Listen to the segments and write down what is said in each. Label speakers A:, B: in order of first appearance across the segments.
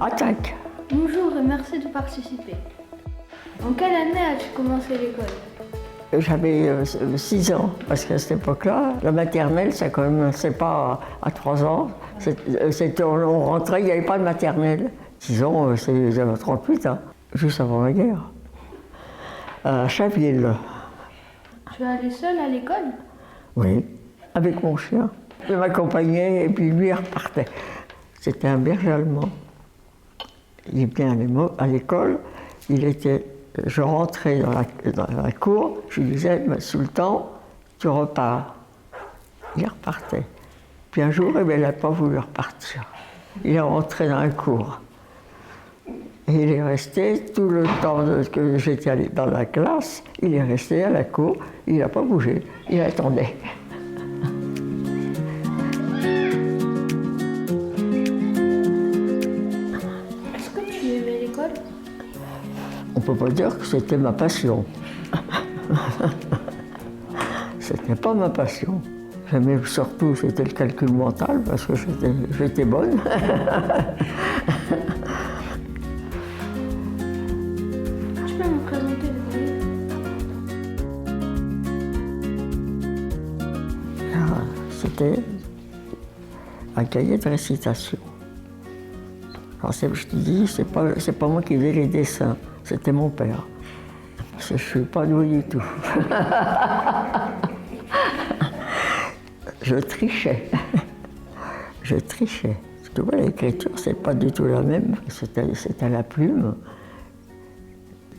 A: Attaque.
B: Bonjour et merci de participer. En quelle année as-tu commencé l'école?
A: J'avais 6 ans, parce qu'à cette époque-là, la maternelle, ça commençait pas à 3 ans. On rentrait, il n'y avait pas de maternelle. 6 ans, j'avais 38 ans, juste avant la guerre. À Chaville.
B: Tu es allé seul à l'école?
A: Oui, avec mon chien. Je m'accompagnais et puis lui, il repartait. C'était un berger allemand. Il venait à l'école, je rentrais dans la cour, je lui disais, Sultan, tu repars. Il repartait. Puis un jour, il n'a pas voulu repartir. Il est rentré dans la cour. Et il est resté tout le temps que j'étais allé dans la classe, il est resté à la cour, il n'a pas bougé, il attendait.
B: Est-ce que tu aimais l'école?
A: On ne peut pas dire que c'était ma passion. C'était pas ma passion. J'aimais surtout, c'était le calcul mental, parce que j'étais bonne.
B: Tu peux me présenter le cahier?
A: C'était un cahier de récitation. Alors, je te dis, c'est pas moi qui faisais les dessins, c'était mon père. Parce que je ne suis pas doué du tout. Je trichais. Je trichais. Tu vois, l'écriture, c'est pas du tout la même, c'était à la plume.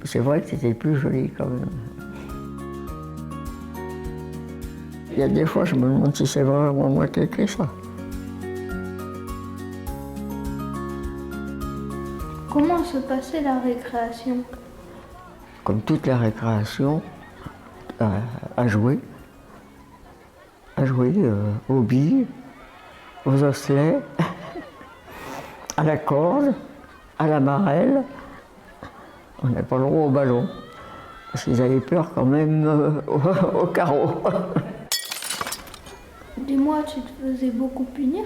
A: C'est vrai que c'était plus joli quand même. Il y a des fois, je me demande si c'est vraiment moi qui ai écrit ça.
B: Comment se passait la récréation?
A: Comme toute la récréation, à jouer aux billes, aux osselets, à la corde, à la marelle. On n'avait pas le droit au ballon, parce qu'ils avaient peur quand même au carreau.
B: Dis-moi, tu te faisais beaucoup punir?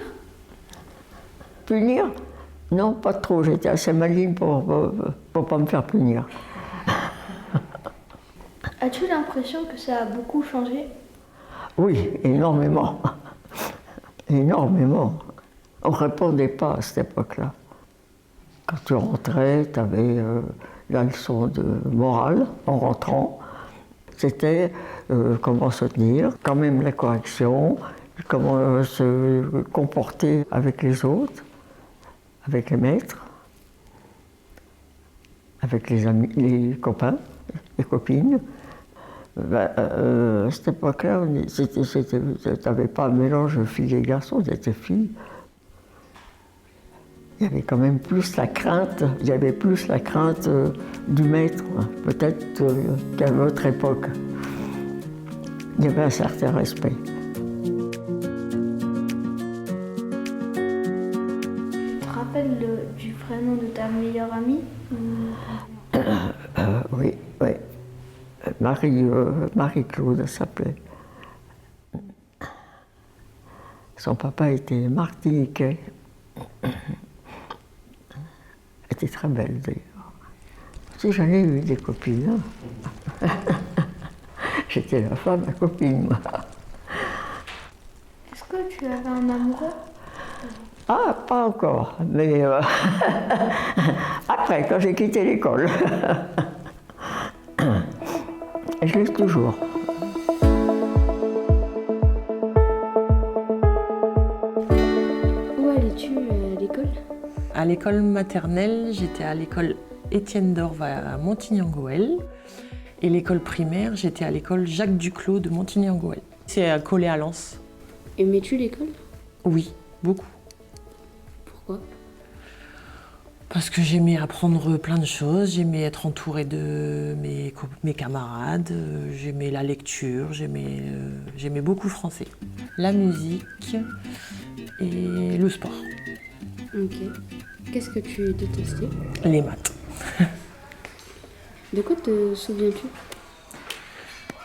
A: Punir? Non, pas trop. J'étais assez maligne pour pas me faire punir.
B: As-tu l'impression que ça a beaucoup changé?
A: Oui, énormément. Énormément. On ne répondait pas à cette époque-là. Quand tu rentrais, tu avais la leçon de morale en rentrant. C'était comment se tenir, quand même la correction, comment se comporter avec les autres, avec les maîtres, avec les amis, les copains, les copines. À cette époque-là, tu n'avais pas un mélange filles et garçons, c'était filles. Il y avait quand même plus la crainte, du maître, peut-être qu'à notre époque. Il y avait un certain respect.
B: Tu te rappelles du prénom de ta meilleure amie?
A: Oui. Marie-Claude, elle s'appelait. Son papa était martiniquais. Elle était très belle d'ailleurs. Si j'en ai eu des copines, hein. J'étais la femme à copine, moi.
B: Est-ce que tu avais un amoureux?
A: Ah, pas encore, mais après, quand j'ai quitté l'école. Je l'ai toujours.
B: Où allais-tu à l'école?
C: À l'école maternelle, j'étais à l'école Étienne d'Orve à Montigny-en-Gohelle. Et l'école primaire, j'étais à l'école Jacques Duclos de Montigny-en-Gohelle. C'est collé à Lens.
B: Aimais-tu l'école?
C: Oui, beaucoup.
B: Pourquoi?
C: Parce que j'aimais apprendre plein de choses, j'aimais être entourée de mes camarades, j'aimais la lecture, j'aimais beaucoup le français. La musique et le sport.
B: Ok. Qu'est-ce que tu détestais?
C: Les maths.
B: De quoi te souviens-tu?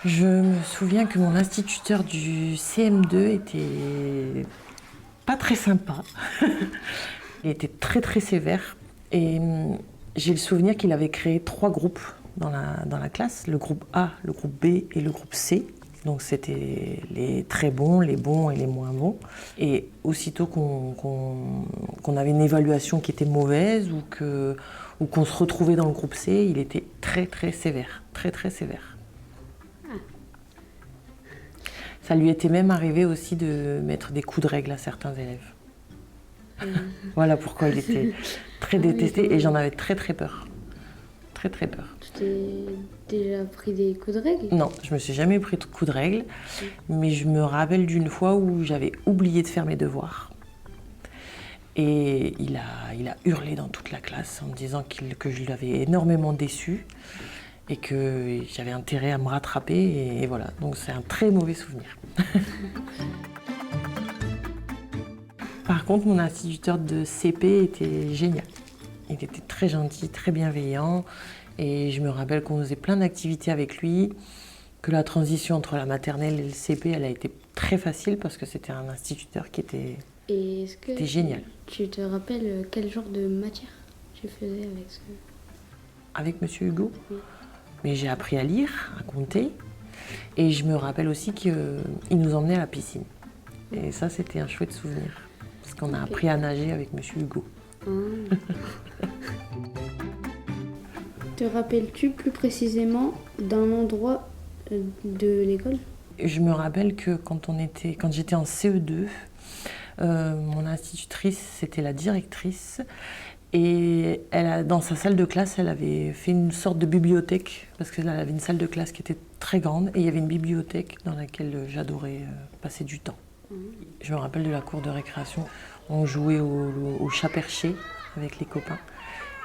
C: Je me souviens que mon instituteur du CM2 était pas très sympa. Il était très très sévère Et j'ai le souvenir qu'il avait créé 3 groupes dans la classe, le groupe A, le groupe B et le groupe C. Donc c'était les très bons, les bons et les moins bons. Et aussitôt qu'on avait une évaluation qui était mauvaise ou qu'on se retrouvait dans le groupe C, il était très très sévère, très très sévère. Ça lui était même arrivé aussi de mettre des coups de règle à certains élèves. Voilà pourquoi il était très détesté et j'en avais très très peur. Très très peur.
B: Tu t'es déjà pris des coups de règle?
C: Non, je me suis jamais pris de coups de règle, mais je me rappelle d'une fois où j'avais oublié de faire mes devoirs. Et il a hurlé dans toute la classe en me disant que je l'avais énormément déçu et que j'avais intérêt à me rattraper et voilà. Donc c'est un très mauvais souvenir. Par contre, mon instituteur de CP était génial. Il était très gentil, très bienveillant et je me rappelle qu'on faisait plein d'activités avec lui, que la transition entre la maternelle et le CP, elle a été très facile parce que c'était un instituteur qui était génial.
B: Tu te rappelles quel genre de matière tu faisais avec ce...
C: Avec Monsieur Hugo?
B: Oui.
C: Mais j'ai appris à lire, à compter et je me rappelle aussi qu'il nous emmenait à la piscine. Et ça, c'était un chouette souvenir parce qu'on a appris à nager avec Monsieur Hugo.
B: Te rappelles-tu plus précisément d'un endroit de l'école?
C: Je me rappelle que quand j'étais en CE2, mon institutrice, c'était la directrice, et dans sa salle de classe, elle avait fait une sorte de bibliothèque, parce qu'elle avait une salle de classe qui était très grande, et il y avait une bibliothèque dans laquelle j'adorais passer du temps. Je me rappelle de la cour de récréation, on jouait au chat perché avec les copains,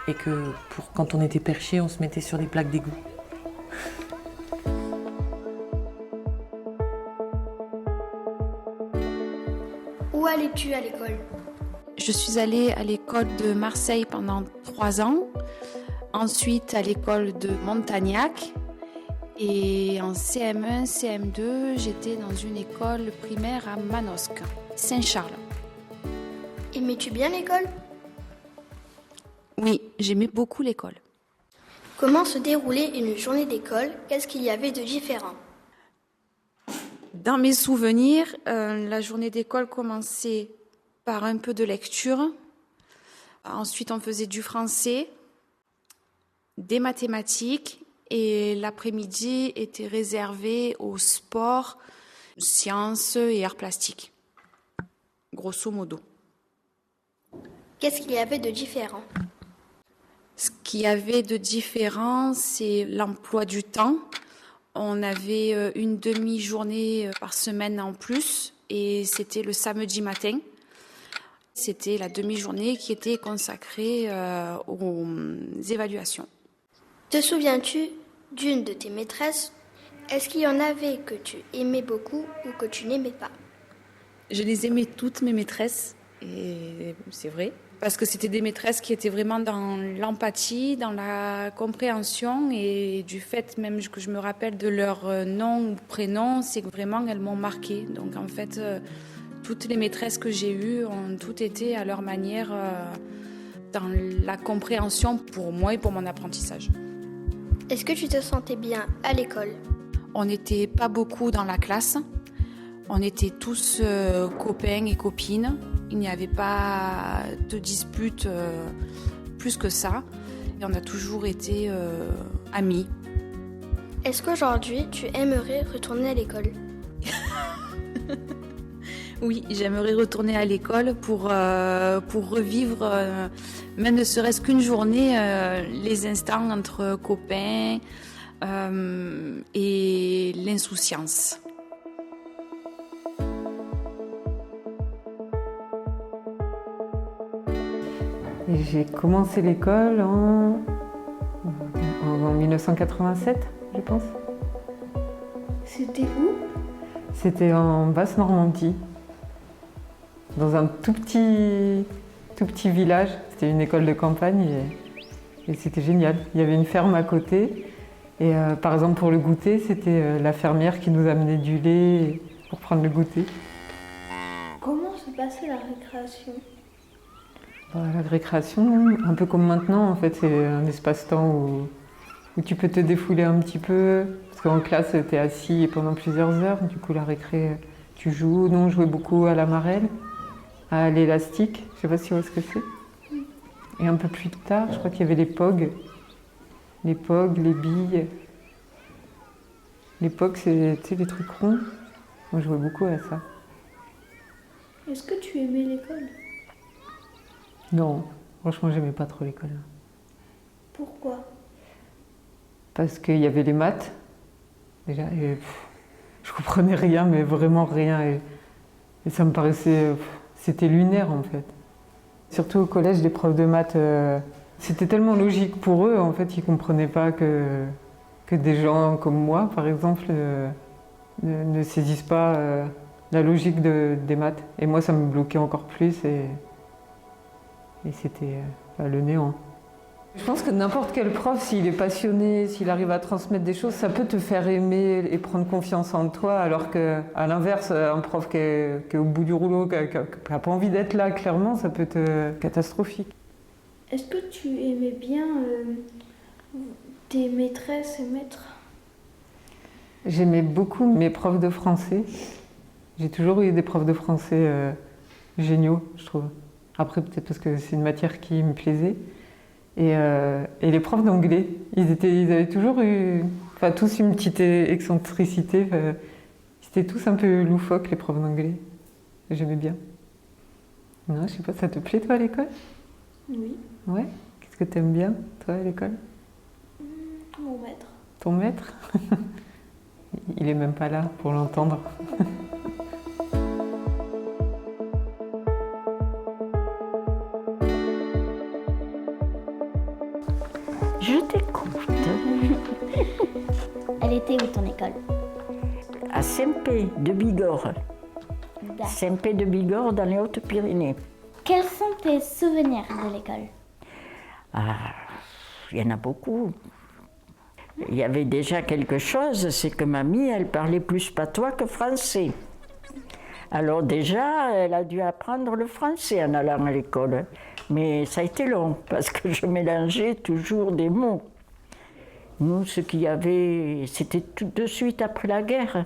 C: et que quand on était perché, on se mettait sur des plaques d'égout.
B: Où allais-tu à l'école?
D: Je suis allée à l'école de Marseille pendant 3 ans, ensuite à l'école de Montagnac et en CM1, CM2, j'étais dans une école primaire à Manosque, Saint-Charles.
B: Aimais-tu bien l'école?
D: Oui, j'aimais beaucoup l'école.
B: Comment se déroulait une journée d'école? Qu'est-ce qu'il y avait de différent?
D: Dans mes souvenirs, la journée d'école commençait par un peu de lecture. Ensuite, on faisait du français, des mathématiques et l'après-midi était réservé au sport, sciences et arts plastiques, grosso modo.
B: Qu'est-ce qu'il y avait de différent?
D: Ce qu'il y avait de différent, c'est l'emploi du temps. On avait une demi-journée par semaine en plus et c'était le samedi matin. C'était la demi-journée qui était consacrée aux évaluations.
B: Te souviens-tu d'une de tes maîtresses? Est-ce qu'il y en avait que tu aimais beaucoup ou que tu n'aimais pas?
D: Je les aimais toutes, mes maîtresses, et c'est vrai. Parce que c'était des maîtresses qui étaient vraiment dans l'empathie, dans la compréhension et du fait même que je me rappelle de leur nom ou prénom, c'est que vraiment elles m'ont marquée. Donc en fait, toutes les maîtresses que j'ai eues ont toutes été à leur manière dans la compréhension pour moi et pour mon apprentissage.
B: Est-ce que tu te sentais bien à l'école?
D: On n'était pas beaucoup dans la classe. On était tous copains et copines. Il n'y avait pas de dispute plus que ça. Et on a toujours été amis.
B: Est-ce qu'aujourd'hui, tu aimerais retourner à l'école?
D: Oui, j'aimerais retourner à l'école pour revivre, même ne serait-ce qu'une journée, les instants entre copains et l'insouciance.
E: Et j'ai commencé l'école en 1987, je pense.
B: C'était où?
E: C'était en Basse-Normandie, dans un tout petit village. C'était une école de campagne et c'était génial. Il y avait une ferme à côté et par exemple pour le goûter, c'était la fermière qui nous amenait du lait pour prendre le goûter.
B: Comment se passait la récréation?
E: La récréation, un peu comme maintenant, en fait, c'est un espace-temps où tu peux te défouler un petit peu. Parce qu'en classe, tu es assis pendant plusieurs heures. Du coup, la récré, tu joues. Nous, on jouait beaucoup à la marelle, à l'élastique. Je sais pas si tu vois ce que c'est. Et un peu plus tard, je crois qu'il y avait les POG. Les POG, les billes. Les POG, c'est les trucs ronds. On jouait beaucoup à ça.
B: Est-ce que tu aimais l'école?
E: Non, franchement, j'aimais pas trop l'école.
B: Pourquoi?
E: Parce qu'il y avait les maths, déjà, et je comprenais rien, mais vraiment rien. Et ça me paraissait. C'était lunaire, en fait. Surtout au collège, les profs de maths, c'était tellement logique pour eux, en fait, ils comprenaient pas que des gens comme moi, par exemple, ne saisissent pas la logique des maths. Et moi, ça me bloquait encore plus et c'était le néant. Je pense que n'importe quel prof, s'il est passionné, s'il arrive à transmettre des choses, ça peut te faire aimer et prendre confiance en toi, alors qu'à l'inverse, un prof qui est au bout du rouleau, qui n'a pas envie d'être là, clairement, ça peut être catastrophique.
B: Est-ce que tu aimais bien tes maîtresses et maîtres?
E: J'aimais beaucoup mes profs de français. J'ai toujours eu des profs de français géniaux, je trouve. Après, peut-être parce que c'est une matière qui me plaisait. Et les profs d'anglais, ils avaient toujours eu, tous une petite excentricité. Ils étaient tous un peu loufoques, les profs d'anglais. J'aimais bien. Non, je sais pas, ça te plaît, toi, à l'école?
B: Oui.
E: Ouais. Qu'est-ce que t'aimes bien, toi, à l'école?
B: Mon maître.
E: Ton maître? Il est même pas là pour l'entendre.
F: Je t'écoute.
B: Elle était où ton école?
F: À Saint-Pé de Bigorre. Saint-Pé de Bigorre dans les Hautes-Pyrénées.
B: Quels sont tes souvenirs de l'école?
F: Il y en a beaucoup. Il y avait déjà quelque chose, c'est que mamie, elle parlait plus patois que français. Alors déjà, elle a dû apprendre le français en allant à l'école. Mais ça a été long, parce que je mélangeais toujours des mots. Nous, ce qu'il y avait, c'était tout de suite après la guerre.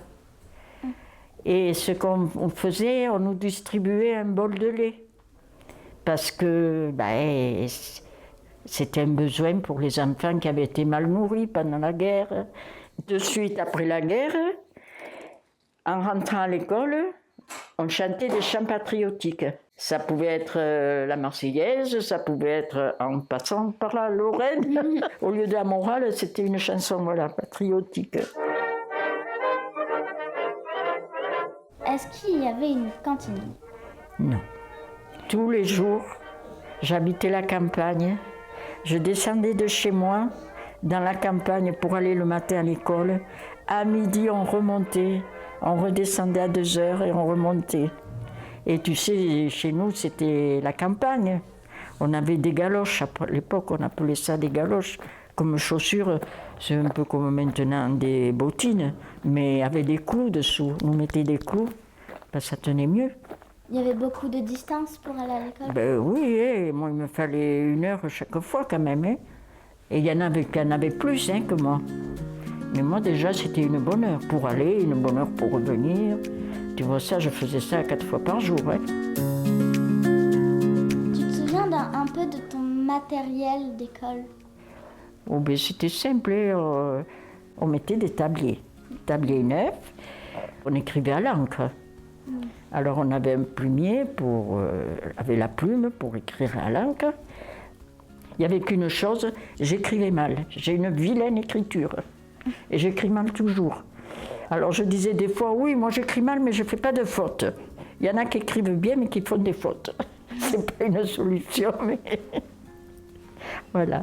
F: Et ce qu'on faisait, on nous distribuait un bol de lait. Parce que c'était un besoin pour les enfants qui avaient été mal nourris pendant la guerre. De suite après la guerre, en rentrant à l'école, on chantait des chants patriotiques. Ça pouvait être la Marseillaise, ça pouvait être en passant par la Lorraine. Au lieu de la morale, c'était une chanson patriotique.
B: Est-ce qu'il y avait une cantine?
F: Non. Tous les jours, j'habitais la campagne. Je descendais de chez moi dans la campagne pour aller le matin à l'école. À midi, on remontait. On redescendait à 2h et on remontait. Et tu sais, chez nous, c'était la campagne. On avait des galoches. À l'époque, on appelait ça des galoches. Comme chaussures, c'est un peu comme maintenant des bottines, mais avec des clous dessous. On mettait des clous, ça tenait mieux.
B: Il y avait beaucoup de distance pour aller à l'école?
F: Oui, moi, il me fallait 1 heure chaque fois quand même. Hein. Et il y en avait plus que moi. Mais moi, déjà, c'était une bonne heure pour aller, une bonne heure pour revenir. Tu vois ça, je faisais ça 4 fois par jour. Hein.
B: Tu te souviens un peu de ton matériel d'école?
F: C'était simple, on mettait des tabliers neufs, on écrivait à l'encre. Alors on avait un plumier avec la plume pour écrire à l'encre. Il n'y avait qu'une chose, j'écrivais mal. J'ai une vilaine écriture et j'écris mal toujours. Alors je disais des fois, oui, moi j'écris mal, mais je ne fais pas de fautes. Il y en a qui écrivent bien, mais qui font des fautes. C'est pas une solution, mais voilà.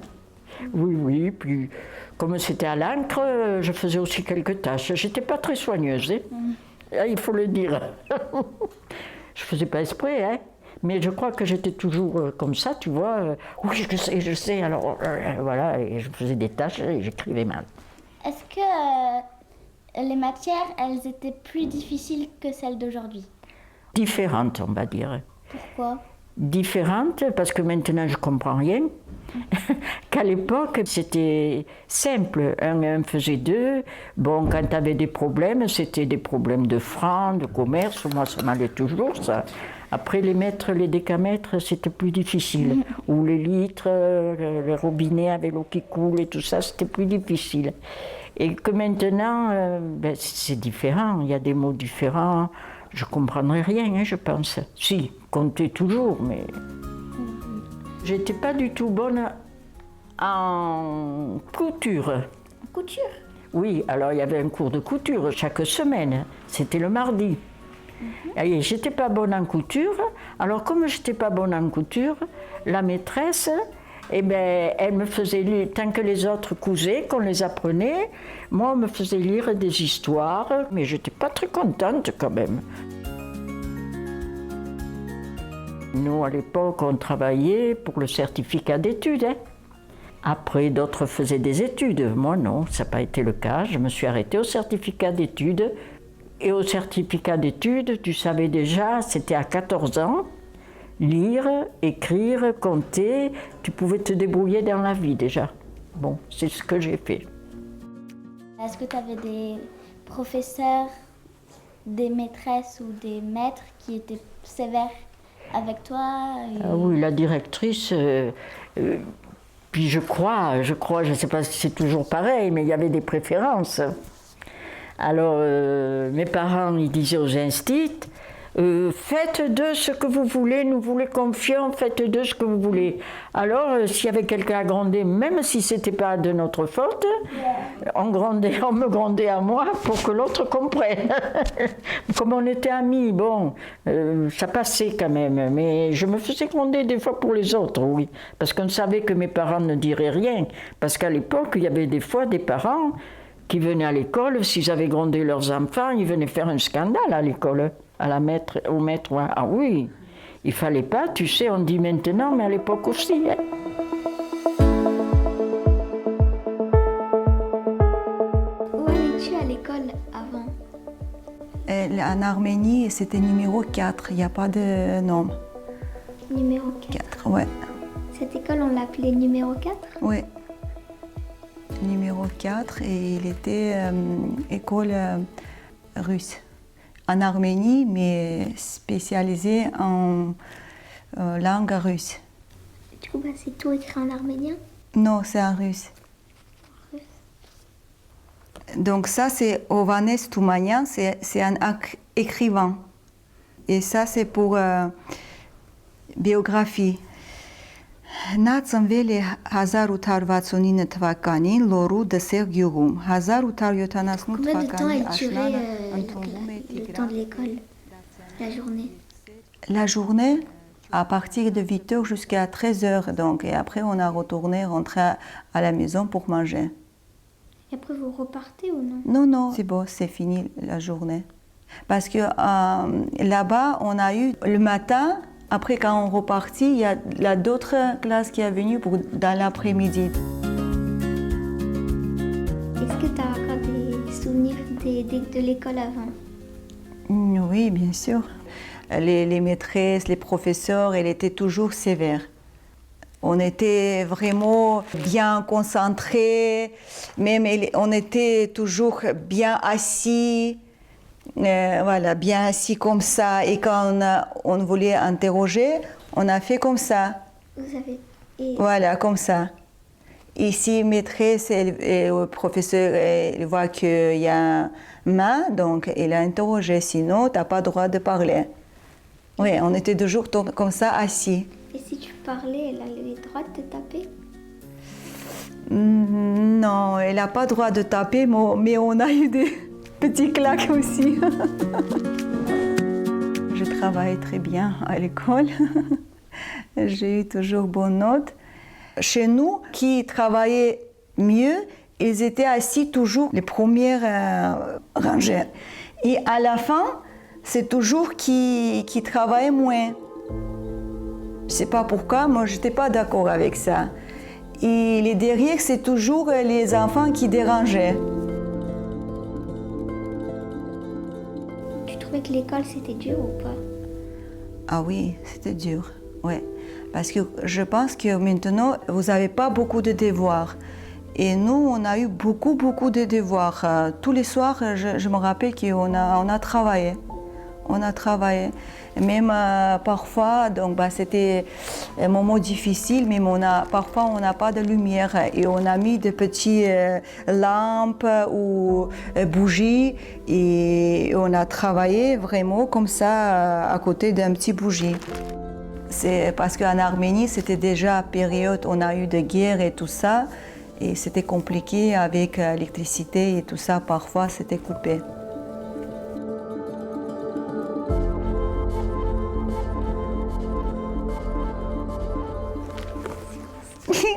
F: Oui, puis comme c'était à l'encre, je faisais aussi quelques tâches. J'étais pas très soigneuse, hein. Il faut le dire. Je faisais pas exprès, hein. Mais je crois que j'étais toujours comme ça, tu vois. Oui, je sais, alors voilà, et je faisais des tâches et j'écrivais mal.
B: Est-ce que les matières, elles étaient plus difficiles que celles d'aujourd'hui?
F: Différentes, on va dire.
B: Pourquoi?
F: différente, parce que maintenant je ne comprends rien, qu'à l'époque c'était simple. Un faisait deux. Bon, quand tu avais des problèmes, c'était des problèmes de francs, de commerce. Moi, ça m'allait toujours, ça. Après, les mètres, les décamètres, c'était plus difficile. Ou les litres, les robinets avec l'eau qui coule et tout ça, c'était plus difficile. Et que maintenant, c'est différent. Il y a des mots différents. Je ne comprendrais rien, hein, je pense. Si, compter toujours, mais... J'étais pas du tout bonne en couture.
B: Couture?
F: Oui, alors il y avait un cours de couture chaque semaine. C'était le mardi. Et j'étais pas bonne en couture. Alors comme j'étais pas bonne en couture, la maîtresse, eh ben, elle me faisait lire, tant que les autres cousaient, qu'on les apprenait, moi on me faisait lire des histoires, mais j'étais pas très contente quand même. Nous, à l'époque, on travaillait pour le certificat d'études. Hein. Après, d'autres faisaient des études. Moi, non, ça n'a pas été le cas. Je me suis arrêtée au certificat d'études. Et au certificat d'études, tu savais déjà, c'était à 14 ans, lire, écrire, compter. Tu pouvais te débrouiller dans la vie déjà. Bon, c'est ce que j'ai fait.
B: Est-ce que tu avais des professeurs, des maîtresses ou des maîtres qui étaient sévères avec toi?
F: Ah oui, la directrice, puis je crois, je ne sais pas si c'est toujours pareil, mais il y avait des préférences. Alors, mes parents, ils disaient aux instits, faites d'eux ce que vous voulez, nous vous les confions, faites d'eux ce que vous voulez. Alors, s'il y avait quelqu'un à gronder, même si ce n'était pas de notre faute, on me grondait à moi pour que l'autre comprenne. Comme on était amis, bon, ça passait quand même, mais je me faisais gronder des fois pour les autres, oui, parce qu'on savait que mes parents ne diraient rien, parce qu'à l'époque, il y avait des fois des parents qui venaient à l'école, s'ils avaient grondé leurs enfants, ils venaient faire un scandale à l'école. Au maître, ouais. Ah oui, il fallait pas, tu sais, on dit maintenant, mais à l'époque aussi. Hein.
B: Où allais-tu à l'école avant?
G: En Arménie, c'était numéro 4, il n'y a pas de nom.
B: Numéro 4.
G: 4, ouais.
B: Cette école, on l'appelait numéro 4?
G: Oui. Numéro 4, et il était école russe. En Arménie, mais spécialisée en langue russe.
B: Du coup, c'est tout écrit en arménien?
G: Non, c'est en russe. Donc ça, c'est Ovanes Toumanian, c'est un écrivain. Et ça, c'est pour biographie. Նա ծնվել է 1869 թվականին Լոռու Դսեղ գյուղում։ 1878
B: Combien de temps
G: թվականին
B: a duré
G: աշնանը ընդունվում է
B: le temps de l'école? La journée?
G: La journée, à partir de 8h jusqu'à 13h, donc, et après on a rentré à la maison pour manger.
B: Et après, vous repartez ou non?
G: Non, non, c'est bon, c'est fini la journée. Parce que là-bas, on a eu le matin, après quand on repartit, il y a d'autres classes qui sont venues dans l'après-midi.
B: Est-ce que tu as encore des souvenirs de l'école avant?
G: Oui, bien sûr. Les maîtresses, les professeurs, elles étaient toujours sévères. On était vraiment bien concentrés, même on était toujours bien assis, voilà, bien assis comme ça. Et quand on voulait interroger, on a fait comme ça.
B: Vous avez...
G: Voilà, comme ça. Ici, maîtresse et le professeur, elle voit qu'il y a une main, donc il a interrogé, sinon tu n'as pas le droit de parler. Oui, on était toujours comme ça, assis.
B: Et si tu parlais, elle avait le droit de te taper?
G: Non, elle n'a pas le droit de taper, mais on a eu des petits claques aussi. Je travaillais très bien à l'école. J'ai eu toujours bonne note. Chez nous, qui travaillaient mieux, ils étaient assis toujours les premières rangées. Et à la fin, c'est toujours qui travaillaient moins. Je ne sais pas pourquoi, moi je n'étais pas d'accord avec ça. Et les derrière, c'est toujours les enfants qui dérangeaient.
B: Tu trouvais que l'école c'était dur ou pas?
G: Ah oui, c'était dur. Ouais. Parce que je pense que maintenant, vous n'avez pas beaucoup de devoirs. Et nous, on a eu beaucoup de devoirs. Tous les soirs, je me rappelle qu'on a travaillé. On a travaillé. Même parfois, donc, c'était un moment difficile, mais parfois on n'a pas de lumière et on a mis des petites lampes ou bougies et on a travaillé vraiment comme ça à côté d'un petit bougie. C'est parce qu'en Arménie, c'était déjà période, on a eu des guerres et tout ça, et c'était compliqué avec l'électricité et tout ça, parfois c'était coupé.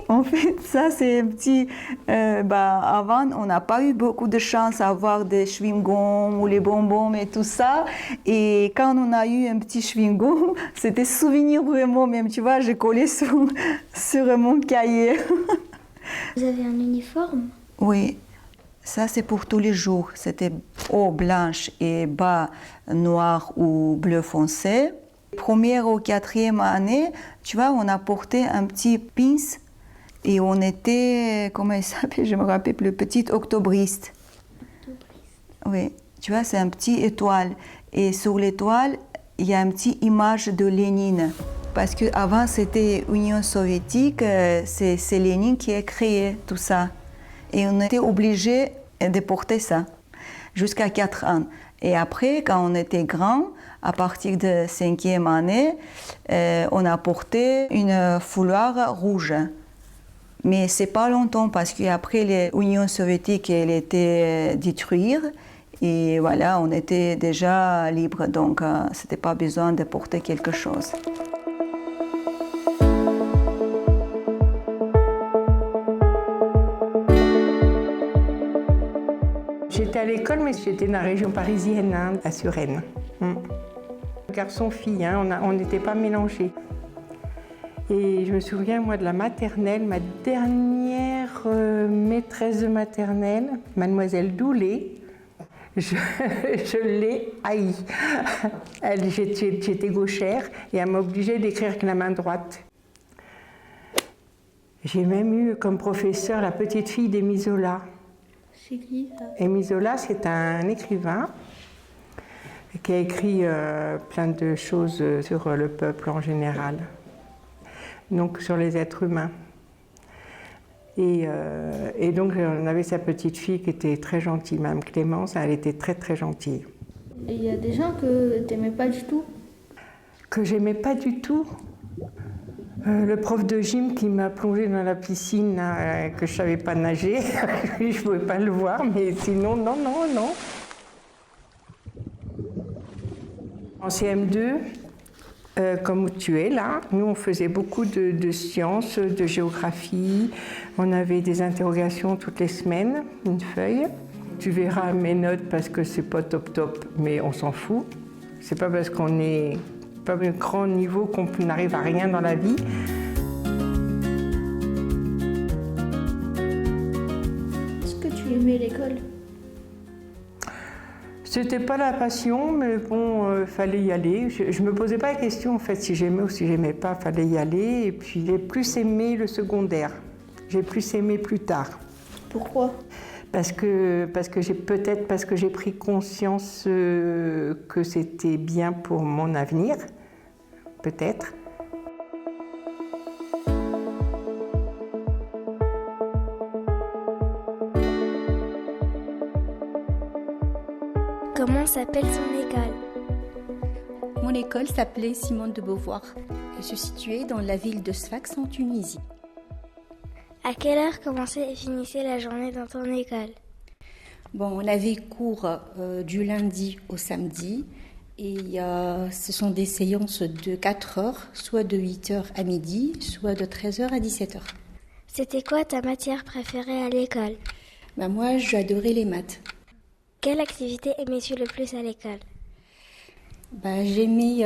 G: En fait, ça c'est un petit... avant, on n'a pas eu beaucoup de chance à avoir des chewing-gums ou les bonbons et tout ça. Et quand on a eu un petit chewing-gum, c'était souvenir vraiment, même tu vois, j'ai collé sur mon cahier.
B: Vous avez un uniforme?
G: Oui, ça c'est pour tous les jours. C'était haut blanche et bas noir ou bleu foncé. Première ou quatrième année, tu vois, on a porté un petit pins. Et on était, comment il s'appelle, je me rappelle, le petit octobriste. Oui, tu vois, c'est un petit étoile. Et sur l'étoile, il y a une petite image de Lénine. Parce qu'avant, c'était Union soviétique, c'est Lénine qui a créé tout ça. Et on était obligés de porter ça jusqu'à 4 ans. Et après, quand on était grand, à partir de 5e année, on a porté une foulard rouge. Mais c'est pas longtemps parce qu'après l'Union soviétique, elle était détruite et voilà, on était déjà libre, donc c'était pas besoin de porter quelque chose.
H: J'étais à l'école, mais j'étais dans la région parisienne, à Suresnes. Garçon-fille, on n'était pas mélangés. Et je me souviens, moi, de la maternelle, ma dernière maîtresse de maternelle, mademoiselle Doulet, je l'ai haïe. J'étais gauchère et elle m'a obligée d'écrire avec la main droite. J'ai même eu comme professeur la petite fille d'Émile Zola.
B: C'est qui ça?
H: Émile Zola, c'est un écrivain qui a écrit plein de choses sur le peuple en général. Donc sur les êtres humains. Et donc on avait sa petite fille qui était très gentille, Mme Clémence, elle était très gentille.
B: Et il y a des gens que tu n'aimais pas du tout?
H: Que j'aimais pas du tout. Le prof de gym qui m'a plongée dans la piscine, que je savais pas nager, je ne pouvais pas le voir, mais sinon, non. En CM2, comme tu es là, nous on faisait beaucoup de sciences, de géographie, on avait des interrogations toutes les semaines, une feuille. Tu verras mes notes parce que c'est pas top, mais on s'en fout. C'est pas parce qu'on n'est pas un grand niveau qu'on n'arrive à rien dans la vie.
B: Est-ce que tu aimais l'école?
H: C'était pas la passion, mais bon, fallait y aller. Je me posais pas la question en fait si j'aimais ou si j'aimais pas, fallait y aller. Et puis j'ai plus aimé le secondaire. J'ai plus aimé plus tard.
B: Pourquoi?
H: Parce que j'ai pris conscience que c'était bien pour mon avenir, peut-être.
B: Comment s'appelle son école?
I: Mon école s'appelait Simone de Beauvoir. Elle se situait dans la ville de Sfax en Tunisie.
B: À quelle heure commençait et finissait la journée dans ton école?
I: Bon, on avait cours du lundi au samedi et ce sont des séances de 4 heures, soit de 8 heures à midi, soit de 13 heures à 17 heures.
B: C'était quoi ta matière préférée à l'école?
I: Moi, j'adorais les maths.
B: Quelle activité aimais-tu le plus à l'école?
I: J'aimais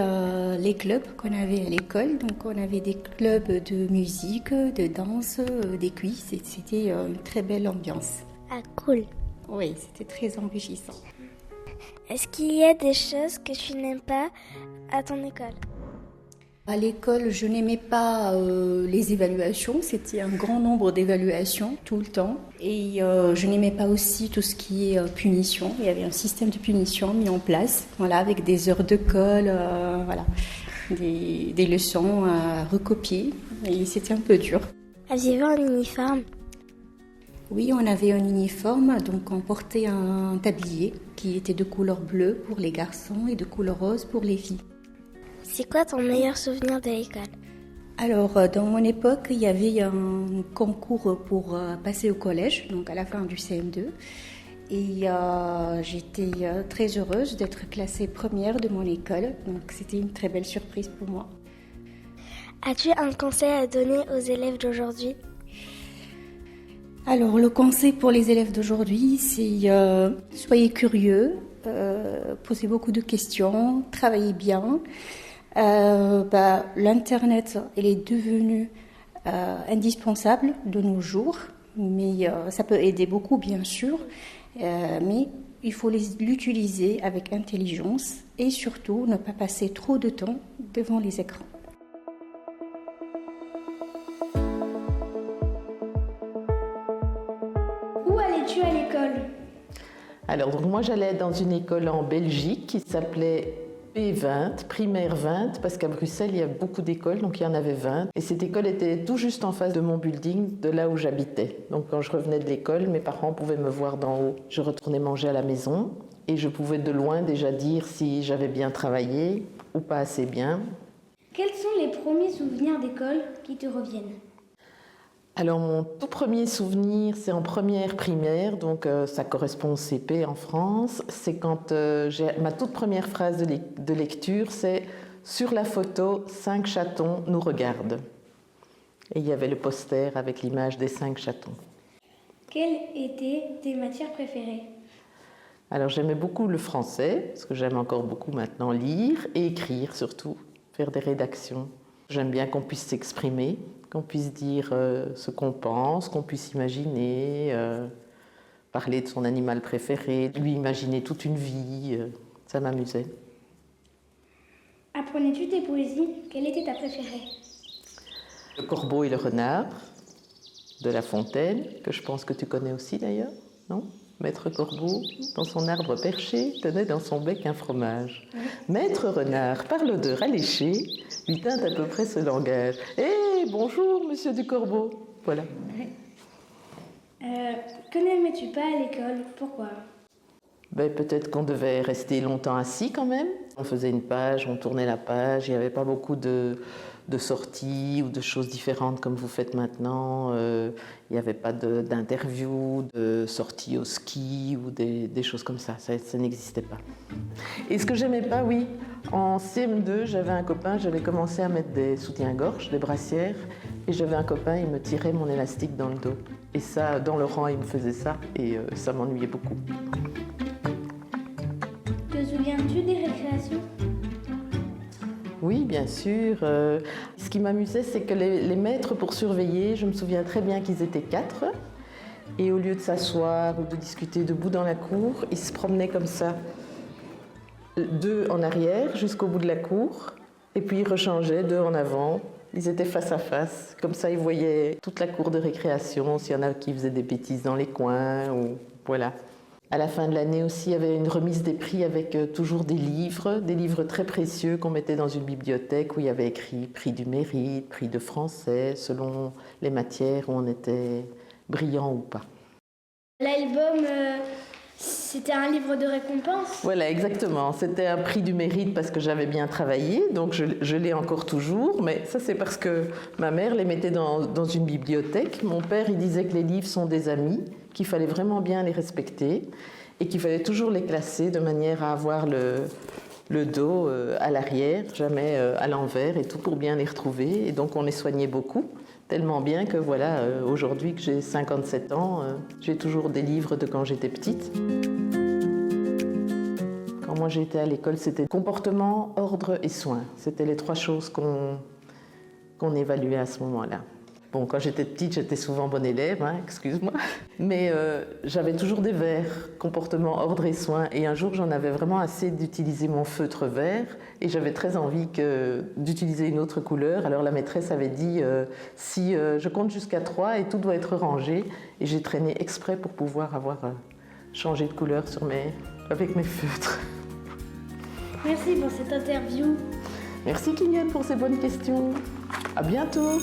I: les clubs qu'on avait à l'école. Donc, on avait des clubs de musique, de danse, des quiz. C'était une très belle ambiance.
B: Ah, cool.
I: Oui, c'était très enrichissant.
B: Est-ce qu'il y a des choses que tu n'aimes pas à ton école?
I: À l'école, je n'aimais pas les évaluations. C'était un grand nombre d'évaluations tout le temps. Et je n'aimais pas aussi tout ce qui est punition. Il y avait un système de punition mis en place, voilà, avec des heures de colle, voilà, des leçons à recopier. Et c'était un peu dur.
B: Aviez-vous un uniforme?
I: Oui, on avait un uniforme, donc on portait un tablier qui était de couleur bleue pour les garçons et de couleur rose pour les filles.
B: C'est quoi ton meilleur souvenir de l'école?
I: Alors, dans mon époque, il y avait un concours pour passer au collège, donc à la fin du CM2. Et j'étais très heureuse d'être classée première de mon école, donc c'était une très belle surprise pour moi.
B: As-tu un conseil à donner aux élèves d'aujourd'hui?
I: Alors, le conseil pour les élèves d'aujourd'hui, c'est soyez curieux, posez beaucoup de questions, travaillez bien. L'Internet, elle est devenue indispensable de nos jours, mais ça peut aider beaucoup, bien sûr, mais il faut l'utiliser avec intelligence et surtout ne pas passer trop de temps devant les écrans.
B: Où allais-tu à l'école?
J: Alors, donc moi, j'allais dans une école en Belgique qui s'appelait P20, primaire 20, parce qu'à Bruxelles, il y a beaucoup d'écoles, donc il y en avait 20. Et cette école était tout juste en face de mon building, de là où j'habitais. Donc quand je revenais de l'école, mes parents pouvaient me voir d'en haut. Je retournais manger à la maison et je pouvais de loin déjà dire si j'avais bien travaillé ou pas assez bien.
B: Quels sont les premiers souvenirs d'école qui te reviennent?
J: Alors mon tout premier souvenir, c'est en première primaire, donc ça correspond au CP en France. C'est quand ma toute première phrase de lecture, c'est « Sur la photo, 5 chatons nous regardent ». Et il y avait le poster avec l'image des 5 chatons.
B: Quelles étaient tes matières préférées?
J: Alors j'aimais beaucoup le français, parce que j'aime encore beaucoup maintenant lire et écrire surtout, faire des rédactions. J'aime bien qu'on puisse s'exprimer, qu'on puisse dire ce qu'on pense, qu'on puisse imaginer, parler de son animal préféré, lui imaginer toute une vie, ça m'amusait.
B: Apprenais-tu tes poésies? Quelle était ta préférée?
J: Le corbeau et le renard, de La Fontaine, que je pense que tu connais aussi d'ailleurs, non? Maître Corbeau, dans son arbre perché, tenait dans son bec un fromage. Maître Renard, par l'odeur alléchée, lui tint à peu près ce langage. « Eh, bonjour, monsieur du Corbeau !» Voilà.
B: Que n'aimais-tu pas à l'école? Pourquoi?
J: Peut-être qu'on devait rester longtemps assis quand même. On faisait une page, on tournait la page, il n'y avait pas beaucoup de sorties ou de choses différentes comme vous faites maintenant. Il n'y avait pas d'interviews, de sorties au ski ou des choses comme ça. Ça n'existait pas. Et ce que j'aimais pas, oui, en CM2, j'avais un copain, j'avais commencé à mettre des soutiens-gorge, des brassières, et j'avais un copain, il me tirait mon élastique dans le dos. Et ça, dans le rang, il me faisait ça, et ça m'ennuyait beaucoup.
B: Te souviens-tu des récréations?
J: Oui, bien sûr. Ce qui m'amusait, c'est que les maîtres pour surveiller, je me souviens très bien qu'ils étaient 4. Et au lieu de s'asseoir ou de discuter debout dans la cour, ils se promenaient comme ça, 2 en arrière jusqu'au bout de la cour, et puis ils rechangeaient 2 en avant. Ils étaient face à face. Comme ça, ils voyaient toute la cour de récréation, s'il y en a qui faisaient des bêtises dans les coins, ou voilà. À la fin de l'année aussi, il y avait une remise des prix avec toujours des livres très précieux qu'on mettait dans une bibliothèque où il y avait écrit prix du mérite, prix de français, selon les matières où on était brillant ou pas.
B: L'album, c'était un livre de récompense?
J: Voilà, exactement. C'était un prix du mérite parce que j'avais bien travaillé, donc je l'ai encore toujours, mais ça c'est parce que ma mère les mettait dans une bibliothèque. Mon père, il disait que les livres sont des amis, qu'il fallait vraiment bien les respecter et qu'il fallait toujours les classer de manière à avoir le dos à l'arrière, jamais à l'envers et tout pour bien les retrouver. Et donc on les soignait beaucoup, tellement bien que voilà, aujourd'hui que j'ai 57 ans, j'ai toujours des livres de quand j'étais petite. Quand moi j'étais à l'école, c'était comportement, ordre et soin. C'était les 3 choses qu'on évaluait à ce moment-là. Bon, quand j'étais petite, j'étais souvent bonne élève, hein, excuse-moi. Mais j'avais toujours des verts, comportement, ordre et soin. Et un jour, j'en avais vraiment assez d'utiliser mon feutre vert. Et j'avais très envie d'utiliser une autre couleur. Alors la maîtresse avait dit, si je compte jusqu'à 3 et tout doit être rangé. Et j'ai traîné exprès pour pouvoir avoir changé de couleur avec mes feutres.
B: Merci pour cette interview.
J: Merci Kylian pour ces bonnes questions. À bientôt.